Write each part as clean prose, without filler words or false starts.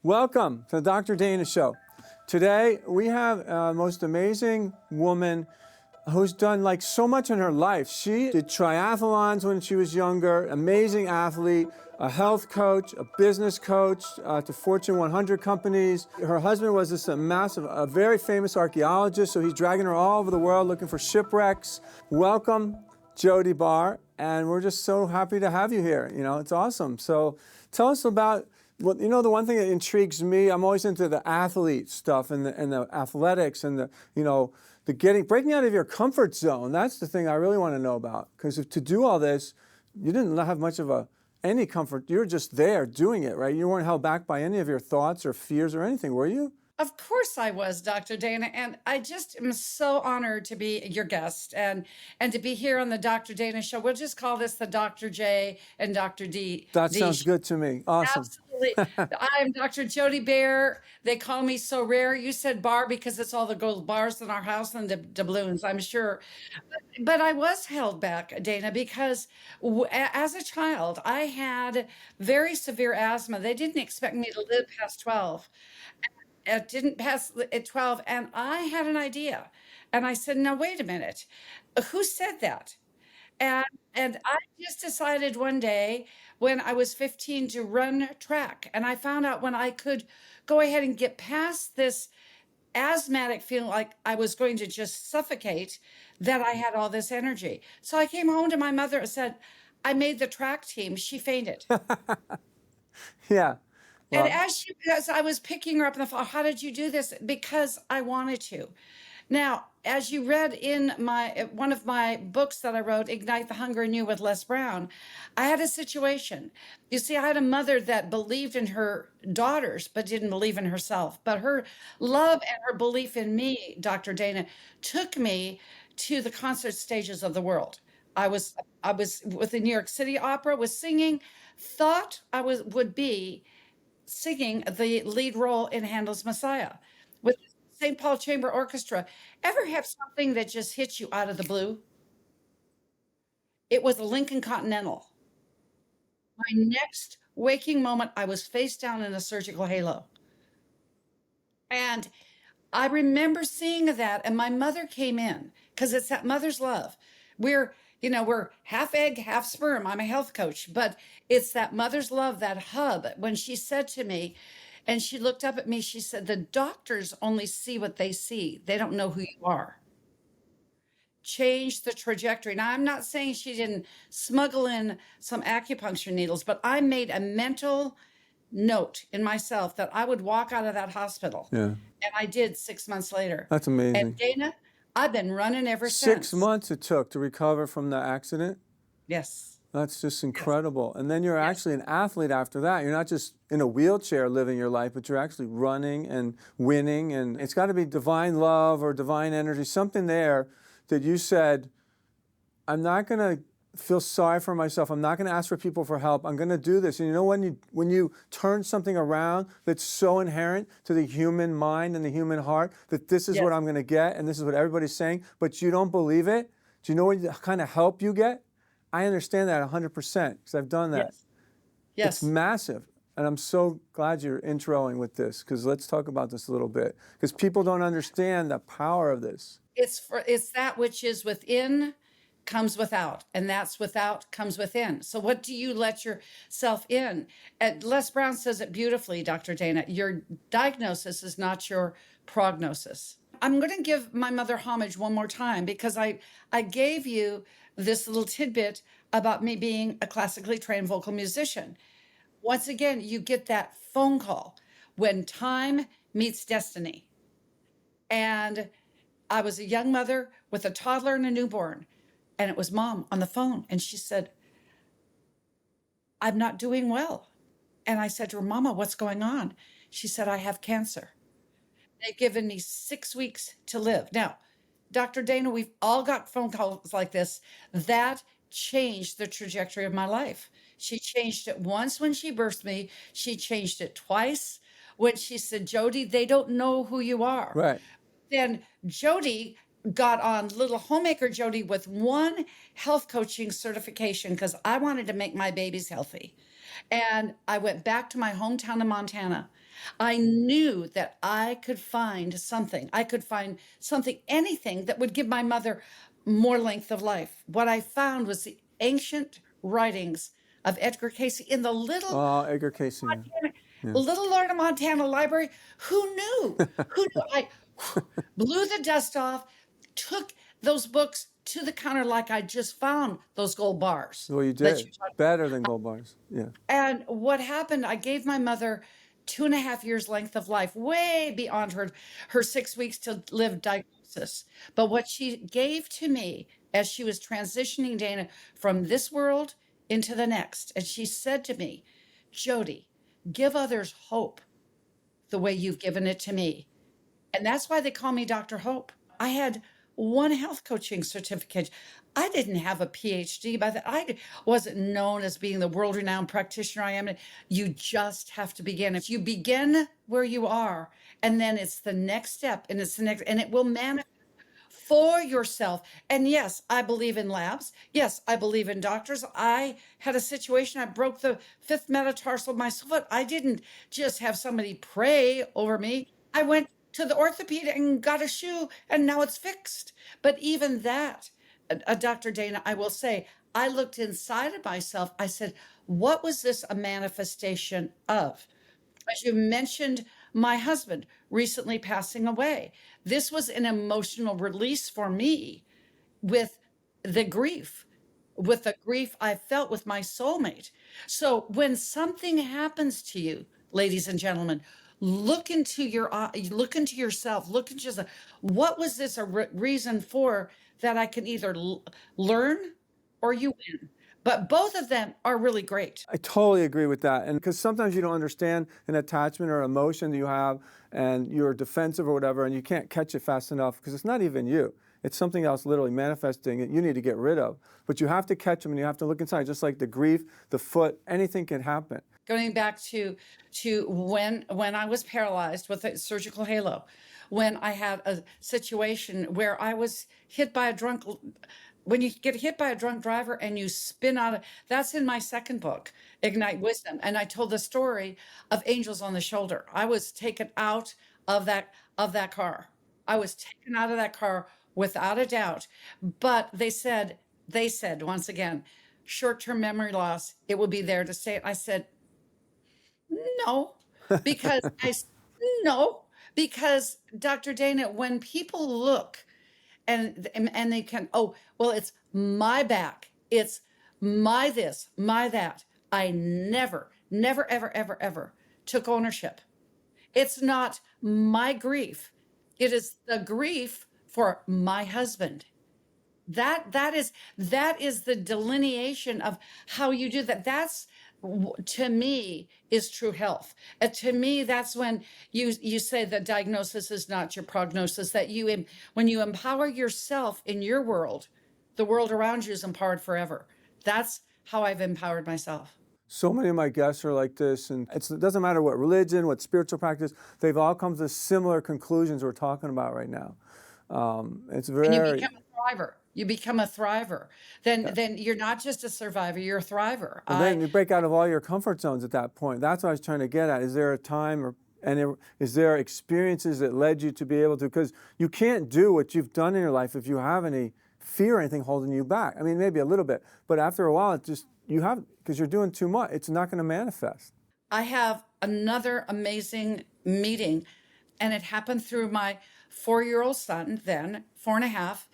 Welcome to the Dr. Dana Show. Today we have a most amazing woman who's done like so much in her life. She did triathlons when she was younger, amazing athlete, a health coach, a business coach to Fortune 100 companies. Her husband was this a very famous archaeologist, so he's dragging her all over the world looking for shipwrecks. Welcome, Dee Barr, and we're just so happy to have you here. You know, it's awesome. So tell us about, well, you know, the one thing that intrigues me, I'm always into the athlete stuff and the athletics and the, you know, the breaking out of your comfort zone. That's the thing I really want to know about. Because to do all this, you didn't have much of any comfort. You were just there doing it, right? You weren't held back by any of your thoughts or fears or anything, were you? Of course I was, Dr. Dana, and I just am so honored to be your guest and to be here on the Dr. Dana Show. We'll just call this the Dr. J and Dr. D. That D sounds Show. good to me. Awesome. Absolutely. I'm Dr. Jody Baer. They call me so rare. You said bar because it's all the gold bars in our house and the doubloons, I'm sure. But I was held back, Dana, because as a child, I had very severe asthma. They didn't expect me to live past 12. It didn't pass at 12, and I had an idea. And I said, now, wait a minute. Who said that? And I just decided one day when I was 15 to run track. And I found out when I could go ahead and get past this asthmatic feeling like I was going to just suffocate, that I had all this energy. So I came home to my mother and said, I made the track team. She fainted. Yeah. And Well, as I was picking her up in the fall, how did you do this? Because I wanted to. Now, as you read in one of my books that I wrote, Ignite the Hunger in You with Les Brown, I had a situation. You see, I had a mother that believed in her daughters, but didn't believe in herself. But her love and her belief in me, Dr. Dana, took me to the concert stages of the world. I was with the New York City Opera, was singing, thought would be singing the lead role in Handel's Messiah with St. Paul Chamber Orchestra. Ever have something that just hits you out of the blue? It was the Lincoln Continental. My next waking moment, I was face down in a surgical halo. And I remember seeing that, and my mother came in because it's that mother's love. We're half egg, half sperm. I'm a health coach, but it's that mother's love, that hub. When she said to me, and she looked up at me, she said, the doctors only see what they see. They don't know who you are. Change the trajectory. Now, I'm not saying she didn't smuggle in some acupuncture needles, but I made a mental note in myself that I would walk out of that hospital. yeah. And I did 6 months later. That's And amazing. Dana, I've been running ever 6 since. months it took to recover from the accident. Yes. That's just incredible. And then you're Yes. actually an athlete after that. You're not just in a wheelchair living your life, but you're actually running and winning. And it's got to be divine love or divine energy, something there that you said, I'm not going to feel sorry for myself. I'm not going to ask for people for help. I'm going to do this. And you know, when you turn something around that's so inherent to the human mind and the human heart, that this is Yes. what I'm going to get and this is what everybody's saying, but you don't believe it, do you know what kind of help you get? I understand that 100% because I've done that. Yes. Yes. It's massive. And I'm so glad you're introing with this because let's talk about this a little bit because people don't understand the power of this. It's that which is within comes without, and that's without comes within. So what do you let yourself in? And Les Brown says it beautifully, Dr. Dana. Your diagnosis is not your prognosis. I'm going to give my mother homage one more time because I gave you this little tidbit about me being a classically trained vocal musician. Once again, you get that phone call when time meets destiny. And I was a young mother with a toddler and a newborn. And it was mom on the phone. And she said, I'm not doing well. And I said to her, Mama, what's going on? She said, I have cancer. They've given me 6 weeks to live. Now, Dr. Dana, we've all got phone calls like this. That changed the trajectory of my life. She changed it once when she birthed me. She changed it twice when she said, Jody, they don't know who you are. Right. Then Jody got on little homemaker Jody with one health coaching certification because I wanted to make my babies healthy. And I went back to my hometown in Montana. I knew that I could find something. I could find something, anything that would give my mother more length of life. What I found was the ancient writings of Edgar Cayce in the Oh, Edgar Casey. Yeah. little Lorna Montana library. Who knew? Who knew? I blew the dust off, took those books to the counter like I just found those gold bars Well, you that did you talked. better than gold bars. Yeah. And what happened, I gave my mother 2.5 years length of life, way beyond her 6 weeks to live diagnosis. But what she gave to me as she was transitioning Dana from this world into the next, and she said to me, Jody, give others hope the way you've given it to me. And that's why they call me Dr. Hope. I had one health coaching certificate. I didn't have a PhD by that. I wasn't known as being the world renowned practitioner I am. You just have to begin. If you begin where you are, and then it's the next step, and it's the next, and it will manifest for yourself. And yes, I believe in labs. Yes, I believe in doctors. I had a situation, I broke the fifth metatarsal of my foot. I didn't just have somebody pray over me. I went to the orthopedic and got a shoe, and now it's fixed. But even that, Dr. Dana, I will say, I looked inside of myself. I said, what was this a manifestation of? As you mentioned, my husband recently passing away. This was an emotional release for me with the grief, with the grief I felt with my soulmate. So when something happens to you, ladies and gentlemen, look into your look into yourself, look into yourself. What was this a reason for that I can either learn or you win? But both of them are really great. I totally agree with that. And because sometimes you don't understand an attachment or emotion that you have and you're defensive or whatever, and you can't catch it fast enough because it's not even you. It's something else literally manifesting that you need to get rid of. But you have to catch them and you have to look inside, just like the grief, the foot, anything can happen. Going back to when I was paralyzed with a surgical halo, when I had a situation where I was hit by a drunk, when you get hit by a drunk driver and you spin out of, that's in my second book, Ignite Wisdom. And I told the story of angels on the shoulder. I was taken out of that car. I was taken out of that car without a doubt. But they said once again, short-term memory loss, it will be there to stay. I said, no, because no, because Dr. Dana, when people look and they can, oh, well, it's my back, it's my this, my that. I never, never, ever, ever, ever took ownership. It's not my grief. It is the grief for my husband. That is the delineation of how you do that. That's to me is true health. To me, that's when you say that diagnosis is not your prognosis. That when you empower yourself in your world, the world around you is empowered forever. That's how I've empowered myself. So many of my guests are like this, and it doesn't matter what religion, what spiritual practice, they've all come to similar conclusions we're talking about right now. It's And you very, become a thriver. You become a thriver. Then you're not just a survivor, you're a thriver. well, then you break out of all your comfort zones at that point. That's what I was trying to get at. Is there a time is there experiences that led you to be able to, because you can't do what you've done in your life if you have any fear or anything holding you back. I mean, maybe a little bit, but after a while, because you're doing too much, it's not going to manifest. I have another amazing meeting, and it happened through my 4-year-old son, then 4.5,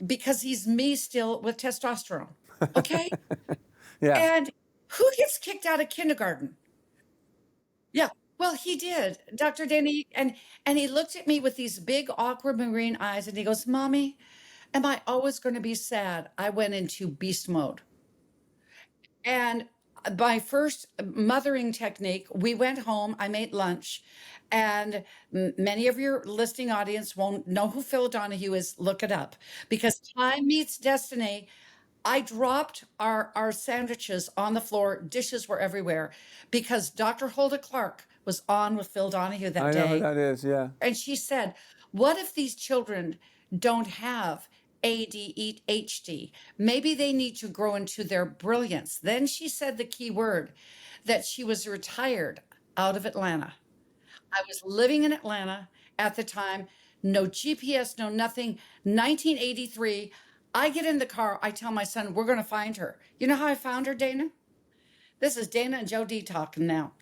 because he's me still with testosterone. Okay. Yeah. And who gets kicked out of kindergarten? Yeah. Well, he did, Dr. Danny. And he looked at me with these big, awkward marine eyes, and he goes, Mommy, am I always going to be sad? I went into beast mode. And my first mothering technique, we went home, I made lunch, and many of your listening audience won't know who Phil Donahue is. Look it up, because time meets destiny. I dropped our sandwiches on the floor, dishes were everywhere, because Dr. Hulda Clark was on with Phil Donahue that I know who day. that is, yeah. And she said, what if these children don't have ADHD? Maybe they need to grow into their brilliance. Then she said the key word, that she was retired out of Atlanta. I was living in Atlanta at the time, no GPS, no nothing. 1983. I get in the car. I tell my son, we're going to find her. You know how I found her, Dana? This is Dana and Joe D talking now.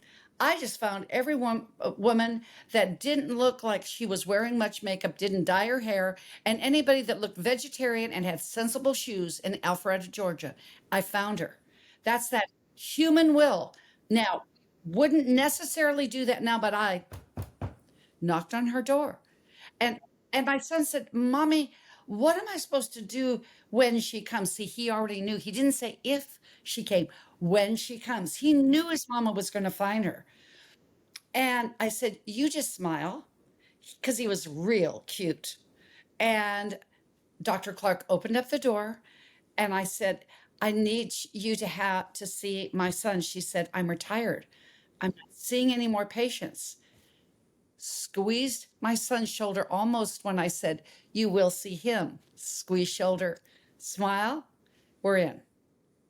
I just found every woman that didn't look like she was wearing much makeup, didn't dye her hair, and anybody that looked vegetarian and had sensible shoes in Alpharetta, Georgia. I found her. That's that human will. Now, wouldn't necessarily do that now, but I knocked on her door. And and my son said, "Mommy, what am I supposed to do when she comes?" See, he already knew. He didn't say if she came, when she comes. He knew his mama was going to find her. And I said, "You just smile," because he was real cute. And Dr. Clark opened up the door and I said, "I need you to have to see my son." She said, "I'm retired. I'm not seeing any more patients." Squeezed my son's shoulder almost when I said, "You will see him." Squeeze shoulder, smile, we're in.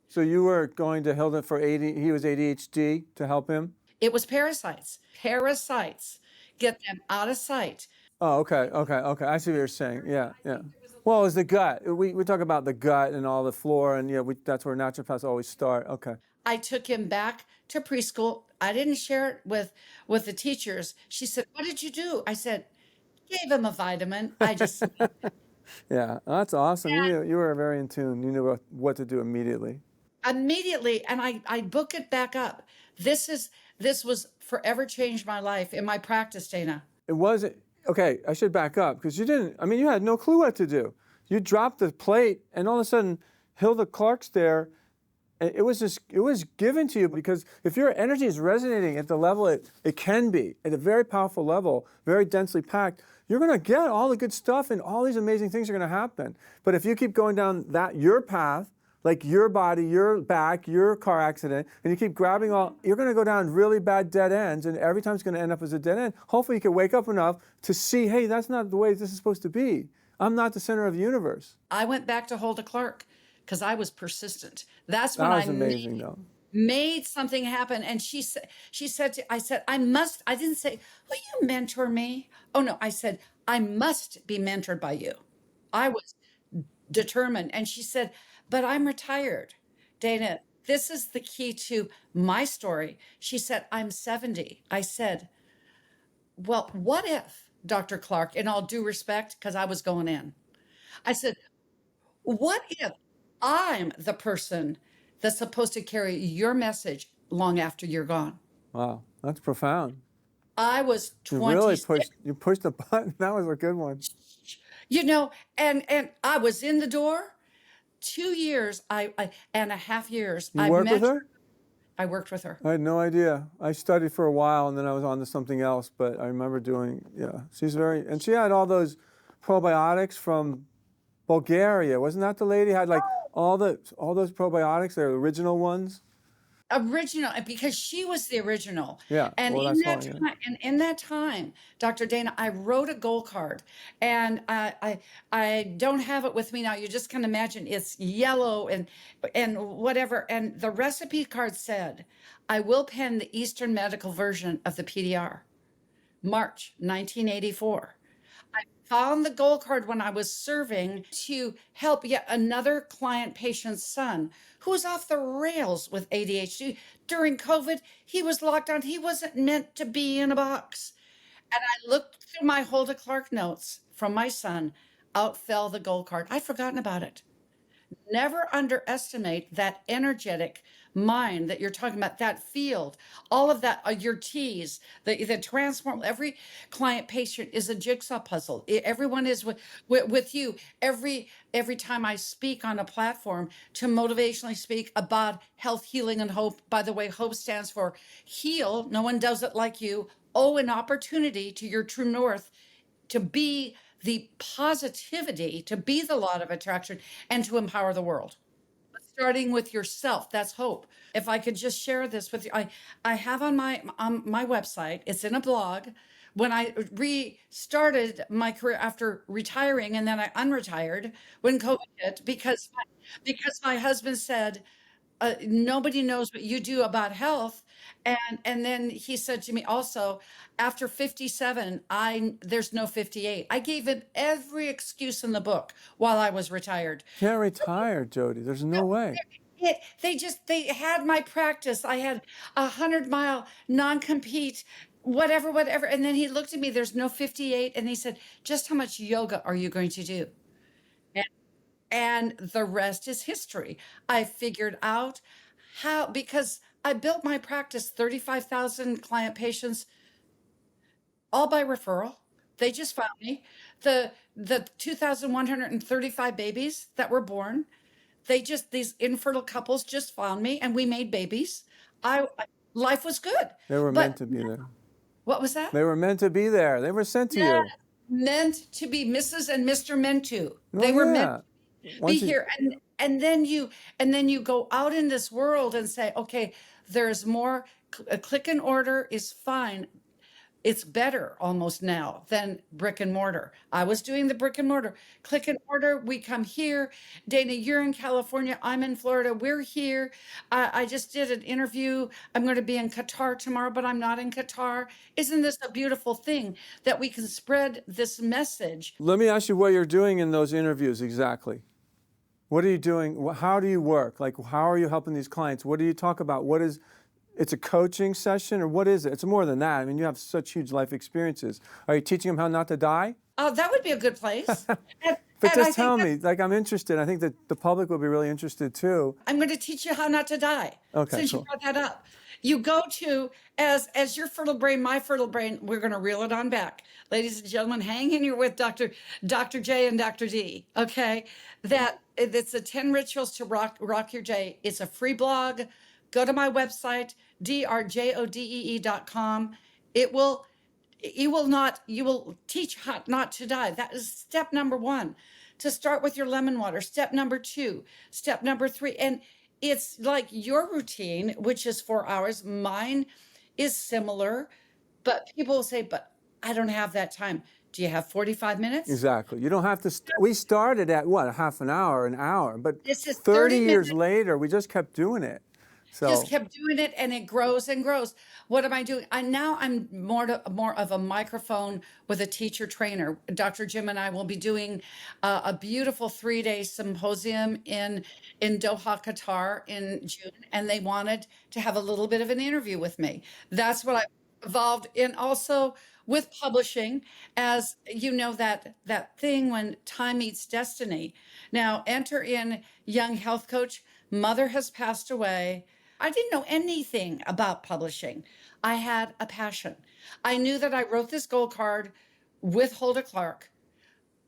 So you were going to Hilton for he was ADHD to help him? It was parasites. Parasites. Get them out of sight. Oh, okay, okay, okay. I see what you're saying. Yeah, yeah. Well, it was the gut. We talk about the gut and all the flora, and that's where naturopaths always start. Okay. I took him back to preschool. I didn't share it with the teachers. She said, "What did you do?" I said, "Gave him a vitamin." I just Yeah, that's awesome. You were very in tune. You knew what to do immediately. immediately, and I book it back up. This was forever changed my life in my practice, Dana. It wasn't okay. I should back up because you didn't. I mean, you had no clue what to do. You dropped the plate, and all of a sudden, Hilda Clark's there. And it was given to you because if your energy is resonating at the level it can be, at a very powerful level, very densely packed, you're going to get all the good stuff and all these amazing things are going to happen. But if you keep going down your path, like your body, your back, your car accident, and you keep grabbing you're going to go down really bad dead ends, and every time it's going to end up as a dead end. Hopefully you can wake up enough to see, hey, that's not the way this is supposed to be. I'm not the center of the universe. I went back to Hulda Clark because I was persistent. That's when That was I amazing, though. made something happen. And she said, I said, "I must," I didn't say, "Will you mentor me?" Oh no, I said, "I must be mentored by you." I was determined. And she said, "But I'm retired." Dana, this is the key to my story. She said, "I'm 70." I said, "Well, what if, Dr. Clark," in all due respect, because I was going in, I said, "What if I'm the person that's supposed to carry your message long after you're gone?" Wow, that's profound. I was You really 26, pushed the button. That was a good one. you know, and I was in the door 2 years, and a half years. You I work with met her. her? I worked with her. I had no idea. I studied for a while and then I was on to something else, but I remember yeah. And she had all those probiotics from Bulgaria. Wasn't that the lady had like all those probiotics, they're the original ones? Original, because she was the original. Yeah. And Well, in that's that why. Yeah. time, Dr. Dana, I wrote a goal card, and I don't have it with me now. You just can imagine it's yellow and whatever. And the recipe card said, "I will pen the Eastern medical version of the PDR." March 1984. I found the gold card when I was serving to help yet another client patient's son who was off the rails with ADHD. During COVID, he was locked down. He wasn't meant to be in a box. And I looked through my Hulda Clark notes from my son. Out fell the gold card. I'd forgotten about it. Never underestimate that energetic mind that you're talking about, that field, all of that, your T's, the transform. Every client patient is a jigsaw puzzle. Everyone is with you. Every time I speak on a platform to motivationally speak about health, healing, and hope. By the way, hope stands for heal. No one does it like you. Oh, an opportunity to your true north, to be the positivity, to be the law of attraction, and to empower the world. Starting with yourself, that's hope. If I could just share this with you, I have on my website, it's in a blog. When I restarted my career after retiring, and then I unretired when COVID hit, because my husband said, "Nobody knows what you do about health." And then he said to me also, after 57, there's no 58. I gave him every excuse in the book while I was retired. Can't retire, Jody. There's no way. They had my practice. I had 100-mile non-compete, whatever. And then he looked at me, there's no 58. And he said, just how much yoga are you going to do? And, and the rest is history. I figured out how, because I built my practice, 35,000 client patients, all by referral. They just found me. The 2,135 babies that were born, these infertile couples just found me and we made babies. Life was good. They were But meant to be there. what was that? They were meant to be there. They were sent to Yeah, you. meant to be Mrs. and Mr. Meant to. Well, They were meant yeah. to be here. And then you go out in this world and say, okay, there's more. A click and order is fine. It's better almost now than brick and mortar. I was doing the brick and mortar. Click and order, we come here. Dana, you're in California. I'm in Florida. We're here. I just did an interview. I'm going to be in Qatar tomorrow, but I'm not in Qatar. Isn't this a beautiful thing that we can spread this message? Let me ask you what you're doing in those interviews exactly. What are you doing? How do you work? Like, how are you helping these clients? What do you talk about? It's a coaching session, or what is it? It's more than that. I mean, you have such huge life experiences. Are you teaching them how not to die? Oh, that would be a good place. But just tell me, like, I'm interested. I think that the public will be really interested too. I'm going to teach you how not to die. Okay, Since cool. you brought that up, you go to as your fertile brain, my fertile brain. We're going to reel it on back, ladies and gentlemen. Hang in here with Dr. J and Dr. D. Okay, it's the 10 rituals to rock your day. It's a free blog. Go to my website, drjodee.com. You will teach how not to die. That is step number 1. To start with your lemon water. Step number 2, step number 3. And it's like your routine, which is 4 hours. Mine is similar, but people will say, but I don't have that time. Do you have 45 minutes? Exactly. You don't have to. We started at what, half an hour, but This is 30 30 years minutes. later, we just kept doing it. So Just kept doing it, and it grows and grows. What am I doing? I'm more of a microphone with a teacher trainer. Dr. Jim and I will be doing a beautiful 3-day symposium in Doha, Qatar in June, and they wanted to have a little bit of an interview with me. That's what I evolved in. Also with publishing, as you know, that thing when time meets destiny. Now enter in young health coach. Mother has passed away. I didn't know anything about publishing. I had a passion. I knew that I wrote this gold card with Hulda Clark.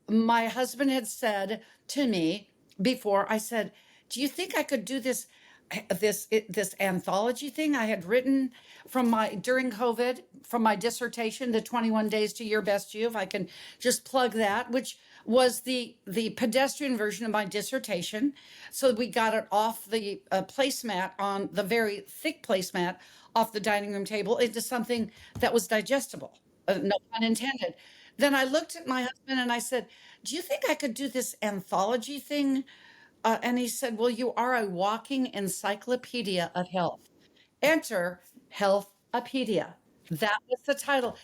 My husband had said to me before, I said, do you think I could do this anthology thing I had written during COVID from my dissertation, the 21 Days to Your Best You, if I can just plug that, which was the pedestrian version of my dissertation. So we got it off the placemat, on the very thick placemat off the dining room table, into something that was digestible, no pun intended. Then I looked at my husband and I said, do you think I could do this anthology thing? And he said, well, you are a walking encyclopedia of health. Enter Healthopedia. That was the title.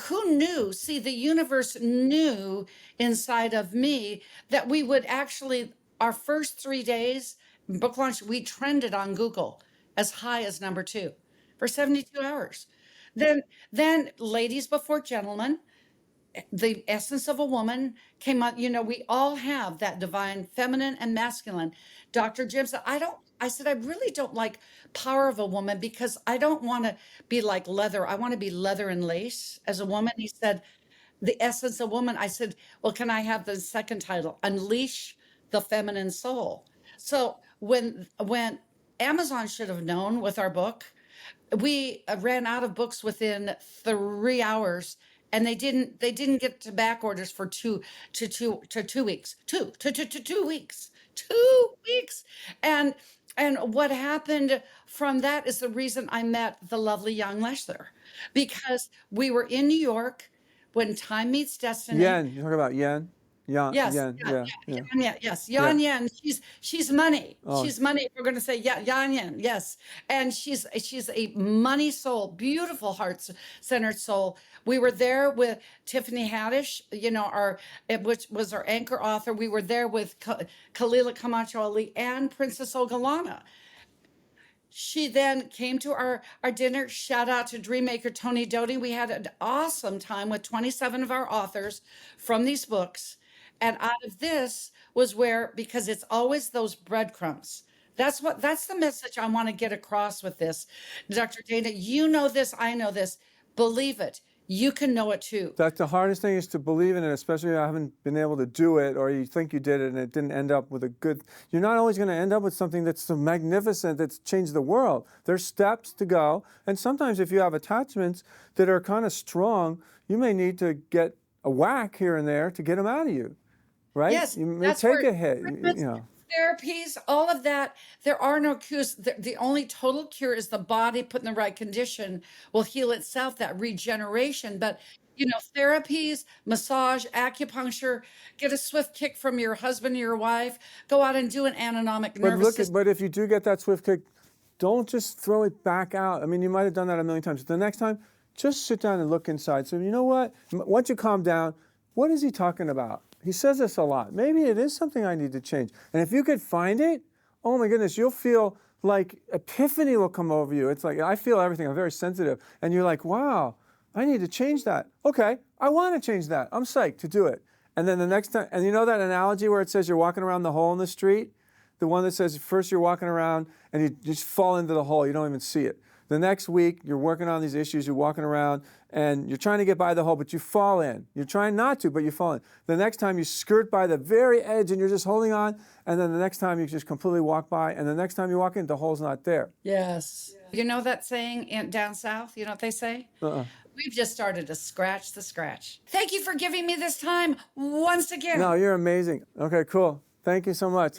Who knew? See, the universe knew inside of me that we would actually, our first 3 days, book launch, we trended on Google as high as number 2 for 72 hours. Then ladies before gentlemen, the essence of a woman came out. We all have that divine feminine and masculine. Dr. Jim said, I said, I really don't like power of a woman, because I don't want to be like leather. I want to be leather and lace as a woman. He said, the essence of woman. I said, well, can I have the second title? Unleash the feminine soul. So when Amazon should have known with our book, we ran out of books within 3 hours, and they didn't get to back orders for 2 weeks. 2 weeks. 2 weeks. And what happened from that is the reason I met the lovely young Leshler, because we were in New York when time meets destiny. Yen, you talk about yen. Yes, Yan, yeah, yeah. Yan Yan, yes, Yeah. Yan Yan. She's money. Oh, She's money. We're going to say Yan Yan, yes. And she's a money soul, beautiful heart-centered soul. We were there with Tiffany Haddish, which was our anchor author. We were there with Kalila Camacho Ali and Princess Ogalana. She then came to our dinner. Shout out to Dreammaker Tony Doty. We had an awesome time with 27 of our authors from these books. And out of this was where, because it's always those breadcrumbs. That's the message I want to get across with this. Dr. Dana, you know this, I know this. Believe it. You can know it too. that's the hardest thing is to believe in it, especially if you haven't been able to do it or you think you did it and it didn't end up with a good. You're not always going to end up with something that's so magnificent that's changed the world. There's steps to go. And sometimes if you have attachments that are kind of strong, you may need to get a whack here and there to get them out of you, right? Yes, You may that's take where a hit, treatments, you know. therapies, all of that. There are no cures. The only total cure is the body put in the right condition will heal itself, that regeneration. But, therapies, massage, acupuncture, get a swift kick from your husband or your wife, go out and do an autonomic nervous system. But if you do get that swift kick, don't just throw it back out. I mean, you might have done that a million times. The next time, just sit down and look inside. So, you know what? Once you calm down, what is he talking about? He says this a lot. Maybe it is something I need to change. And if you could find it, oh my goodness, you'll feel like epiphany will come over you. It's like, I feel everything. I'm very sensitive. And you're like, wow, I need to change that. Okay, I want to change that. I'm psyched to do it. And then the next time, and you know that analogy where it says you're walking around the hole in the street? The one that says first you're walking around and you just fall into the hole. You don't even see it. The next week, you're working on these issues, you're walking around, and you're trying to get by the hole, but you fall in. You're trying not to, but you fall in. The next time, you skirt by the very edge, and you're just holding on, and then the next time, you just completely walk by, and the next time you walk in, the hole's not there. Yes. You know that saying down south? You know what they say? We've just started to scratch the scratch. Thank you for giving me this time once again. No, you're amazing. Okay, cool. Thank you so much.